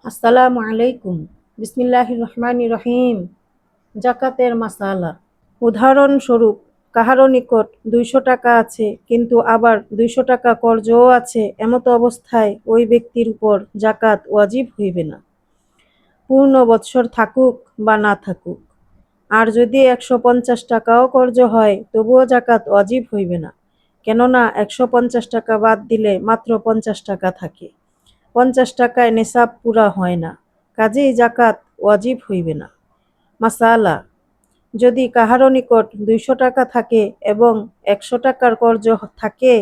আসসালামু আলাইকুম। বিসমিল্লাহির রহমানির রহিম। জাকাতের মাসালা। উদাহরণস্বরূপ, কাহারও নিকট 200 টাকা আছে, কিন্তু আবার 200 টাকা কর্জও আছে, এমত অবস্থায় ওই ব্যক্তির উপর জাকাত ওয়াজিব হইবে না, পূর্ণ বৎসর থাকুক বা না থাকুক। আর যদি 150 টাকাও কর্জ হয়, তবুও জাকাত ওয়াজিব হইবে না, কেননা 150 টাকা বাদ দিলে মাত্র 50 টাকা থাকে। 50 টাকায় নেশাব পুরা হয় না, কাজেই জাকাত ওয়াজিব হইবে না। মাসালা, যদি কাহারও নিকট 200 টাকা থাকে এবং 100 টাকার কর্জ থাকে,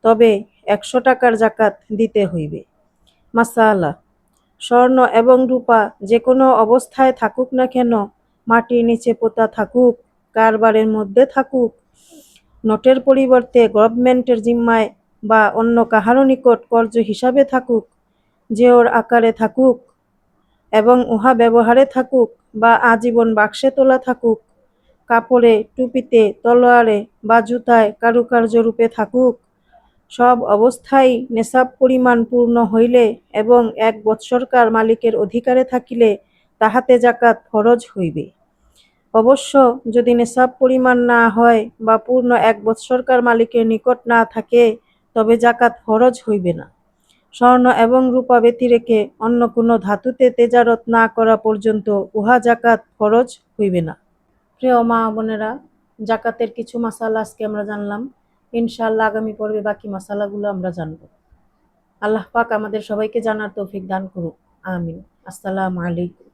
তবে 100 টাকার জাকাত দিতে হইবে। মাসালা, স্বর্ণ এবং রূপা যে কোনো অবস্থায় থাকুক না কেন, মাটির নিচে পোতা থাকুক, কারবারের মধ্যে থাকুক, নোটের পরিবর্তে গভর্নমেন্টের জিম্মায় বা অন্য কাহারও নিকট কর্জ হিসাবে থাকুক, জেওর আকারে থাকুক এবং উহা ব্যবহারে থাকুক, বা আজীবন বাক্সে তোলা থাকুক, কাপড়ে, টুপিতে, তলোয়ারে বা জুতায় কারুকার্য রূপে থাকুক, সব অবস্থায় নেশাব পরিমাণ পূর্ণ হইলে এবং 1 বৎসরকার মালিকের অধিকারে থাকিলে তাহাতে জাকাত ফরজ হইবে। অবশ্য যদি নেশাব পরিমাণ না হয় বা পূর্ণ 1 বৎসরকার মালিকের নিকট না থাকে, তবে জাকাত ফরজ হইবে না। স্বর্ণ এবং রূপা ব্যতিরেকে অন্য কোনো ধাতুতে তেজারত না করা পর্যন্ত উহা জাকাত ফরজ হইবে না। প্রিয় মা বোনেরা, জাকাতের কিছু মাসালা আজকে আমরা জানলাম। ইনশাআল্লাহ আগামী পর্বে বাকি মাসালাগুলো আমরা জানব। আল্লাহ পাক আমাদের সবাইকে জানার তৌফিক দান করুক। আমিন। আসসালামু আলাইকুম।